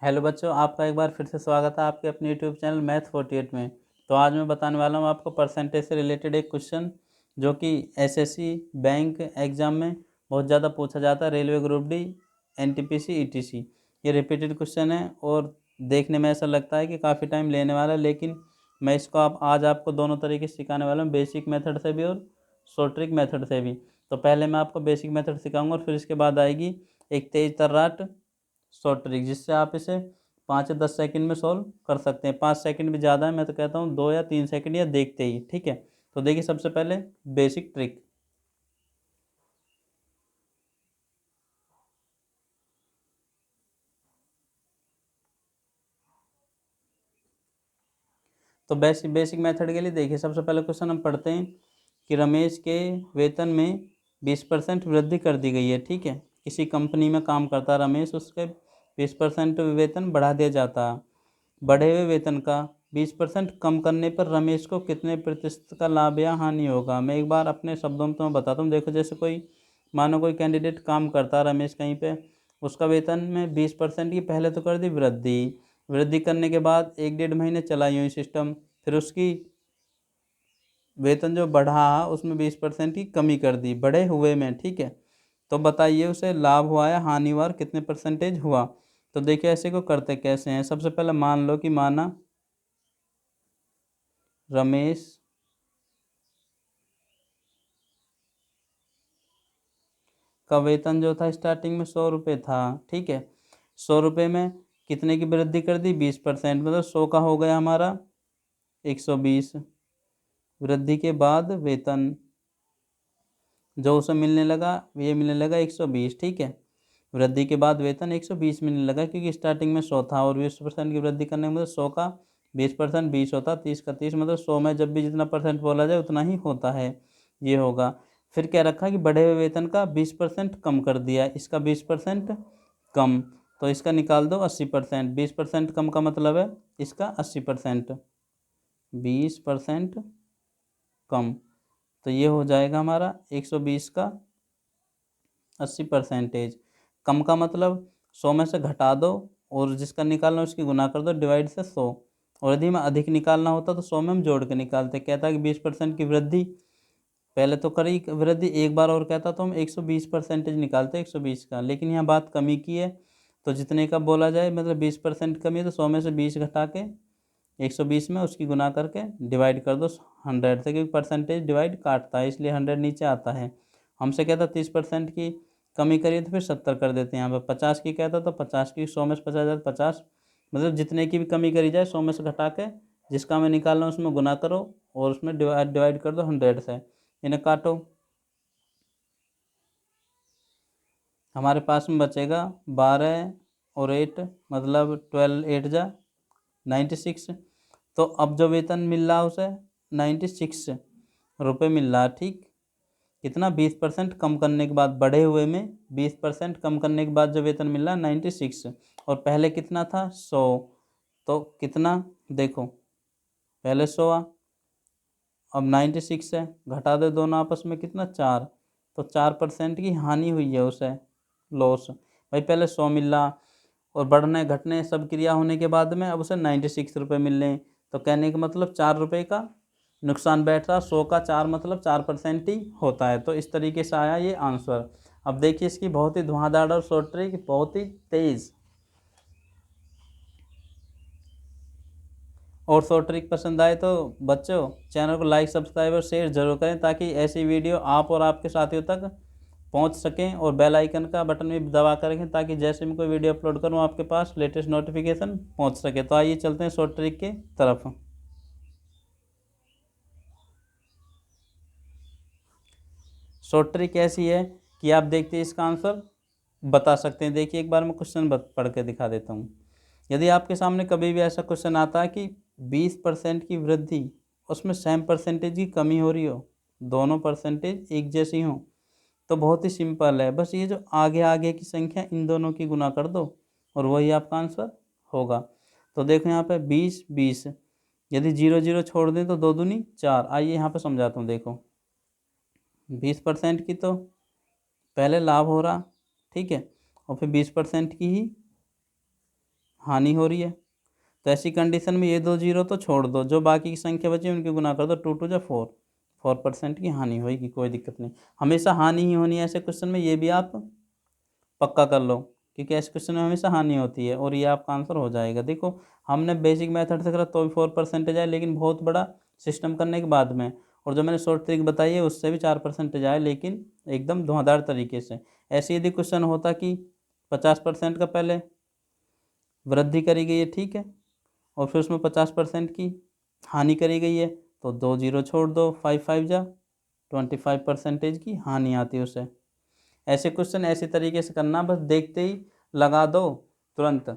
Hello बच्चों, आपका एक बार फिर से स्वागत है आपके अपने यूट्यूब चैनल मैथ 48 में। तो आज मैं बताने वाला हूँ आपको परसेंटेज से रिलेटेड एक क्वेश्चन जो कि एसएससी बैंक एग्ज़ाम में बहुत ज़्यादा पूछा जाता है। Railway group D, NTPC, etc, ये रिपीटेड क्वेश्चन है और देखने में ऐसा लगता है कि काफ़ी टाइम लेने वाला है, लेकिन मैं इसको आज आपको दोनों तरीके से सिखाने वाला हूँ, बेसिक मेथड से भी और शॉर्ट ट्रिक मेथड से भी। तो पहले मैं आपको बेसिक मेथड सिखाऊंगा और फिर इसके बाद आएगी एक तेज तर्राट शॉर्ट ट्रिक, जिससे आप इसे 5 या 10 सेकंड में सॉल्व कर सकते हैं। 5 सेकंड भी ज़्यादा है, मैं तो कहता हूँ 2 या 3 सेकंड या देखते ही। ठीक है, तो देखिए सबसे पहले बेसिक ट्रिक। तो बेसिक बेसिक मेथड के लिए देखिए सबसे पहले क्वेश्चन हम पढ़ते हैं कि रमेश के वेतन में 20% वृद्धि कर दी गई है। ठीक है, किसी कंपनी में काम करता है रमेश, उसके 20% वेतन बढ़ा दिया जाता है। बढ़े हुए वेतन का 20% कम करने पर रमेश को कितने प्रतिशत का लाभ या हानि होगा। मैं एक बार अपने शब्दों में तुम्हें बताता हूँ। देखो, जैसे कोई मानो कोई कैंडिडेट काम करता है रमेश कहीं पे, उसका वेतन में 20% की पहले तो कर दी वृद्धि। वृद्धि करने के बाद 1-1.5 महीने चला यूँ ही सिस्टम, फिर उसकी वेतन जो बढ़ा उसमें 20% की कमी कर दी बढ़े हुए में। ठीक है, तो बताइए उसे लाभ हुआ या हानि हुआ और कितने परसेंटेज हुआ। तो देखिए ऐसे को करते कैसे हैं। सबसे पहले मान लो कि माना रमेश का वेतन जो था स्टार्टिंग में 100 रुपये था। ठीक है, 100 रुपये में कितने की वृद्धि कर दी, 20%, मतलब 100 का हो गया हमारा 120। वृद्धि के बाद वेतन जो उसे मिलने लगा, ये मिलने लगा 120। ठीक है, वृद्धि के बाद वेतन 120 मिलने लगा, क्योंकि स्टार्टिंग में 100 था और 20% की वृद्धि करने के मतलब 100 का 20% 20 होता, 30 का 30, मतलब 100 में जब भी जितना परसेंट बोला जाए उतना ही होता है, ये होगा। फिर क्या रखा कि बढ़े हुए वेतन का 20% कम कर दिया, इसका 20% कम, तो इसका निकाल दो 80%। 20% कम का मतलब है इसका 80%, 20% कम, तो ये हो जाएगा हमारा 120 का 80%। कम का मतलब 100 में से घटा दो और जिसका निकालना उसकी गुना कर दो डिवाइड से 100। और यदि हमें अधिक निकालना होता तो 100 में हम जोड़ के निकालते। कहता है कि 20% की वृद्धि, पहले तो करी वृद्धि एक बार और कहता तो हम 120% निकालते 120 का, लेकिन यहाँ बात कमी की है तो जितने का बोला जाए मतलब 20% कमी है, तो 100 में से 20 घटा के 120 में उसकी गुना करके डिवाइड कर दो 100 से, क्योंकि परसेंटेज डिवाइड काटता है इसलिए 100 नीचे आता है। हमसे कहता 30% की कमी करिए तो फिर 70 कर देते हैं। यहाँ पर 50 की कहता तो 50 की, 100 में से 50 मतलब जितने की भी कमी करी जाए 100 में से घटा के जिसका हमें निकालना उसमें गुना करो और उसमें डिवाइड कर दो 100 से। इन्हें काटो, हमारे पास में बचेगा 12 और 8, मतलब 12 8 जा 96। तो अब जो वेतन मिल रहा है उसे 96 रुपये मिल रहा है। ठीक, कितना 20% कम करने के बाद, बढ़े हुए में 20% कम करने के बाद जो वेतन मिल रहा है 96, और पहले कितना था 100। तो कितना देखो, पहले 100 अब 96 है, घटा दे दोनों आपस में कितना 4, तो 4% की हानि हुई है उसे, लॉस। भाई पहले 100 मिल रहा और बढ़ने घटने सब क्रिया होने के बाद में अब उसे 96 रुपये मिल रहे हैं, तो कहने का मतलब 4 रुपये का नुकसान बैठ रहा। 100 का 4 मतलब 4% ही होता है। तो इस तरीके से आया ये आंसर। अब देखिए इसकी बहुत ही धुआंधार और शॉर्ट ट्रिक, बहुत ही तेज़। और शॉर्ट ट्रिक पसंद आए तो बच्चों चैनल को लाइक सब्सक्राइब और शेयर जरूर करें, ताकि ऐसी वीडियो आप और आपके साथियों तक पहुंच सकें, और बेल आइकन का बटन भी दबा कर रखें ताकि जैसे मैं कोई वीडियो अपलोड करूं आपके पास लेटेस्ट नोटिफिकेशन पहुंच सके। तो आइए चलते हैं शॉर्ट ट्रिक के तरफ। शॉर्ट ट्रिक ऐसी है कि आप देखते हैं इसका आंसर बता सकते हैं। देखिए एक बार मैं क्वेश्चन पढ़ के दिखा देता हूँ। यदि आपके सामने कभी भी ऐसा क्वेश्चन आता है कि 20% की वृद्धि, उसमें सेम परसेंटेज की कमी हो रही हो, दोनों परसेंटेज एक जैसी हों, तो बहुत ही सिंपल है, बस ये जो आगे आगे की संख्या इन दोनों की गुना कर दो और वही आपका आंसर होगा। तो देखो यहाँ पे 20 20, यदि 0 0 छोड़ दें तो 2 दूनी 4। आइए यहाँ पे समझाता हूँ। देखो 20% की तो पहले लाभ हो रहा, ठीक है, और फिर 20% की ही हानि हो रही है। तो ऐसी कंडीशन में ये 2 जीरो तो छोड़ दो, जो बाकी की संख्या बची उनकी गुना कर दो, 2 टू जा 4, 4% की हानि होगी, कोई दिक्कत नहीं। हमेशा हानि ही होनी है ऐसे क्वेश्चन में, ये भी आप पक्का कर लो, क्योंकि ऐसे क्वेश्चन में हमेशा हानि होती है, और ये आपका आंसर हो जाएगा। देखो हमने बेसिक मेथड से करा तो भी 4% आए, लेकिन बहुत बड़ा सिस्टम करने के बाद में, और जो मैंने शॉर्ट ट्रिक बताई है उससे भी 4% आए, लेकिन एकदम धुआंधार तरीके से। ऐसे यदि क्वेश्चन होता कि 50% का पहले वृद्धि करी गई है, ठीक है, और फिर उसमें 50% की हानि करी गई है, तो 2 जीरो छोड़ दो, 5 5 जा 25% की हानि आती है उसे। ऐसे क्वेश्चन ऐसे तरीके से करना, बस देखते ही लगा दो तुरंत,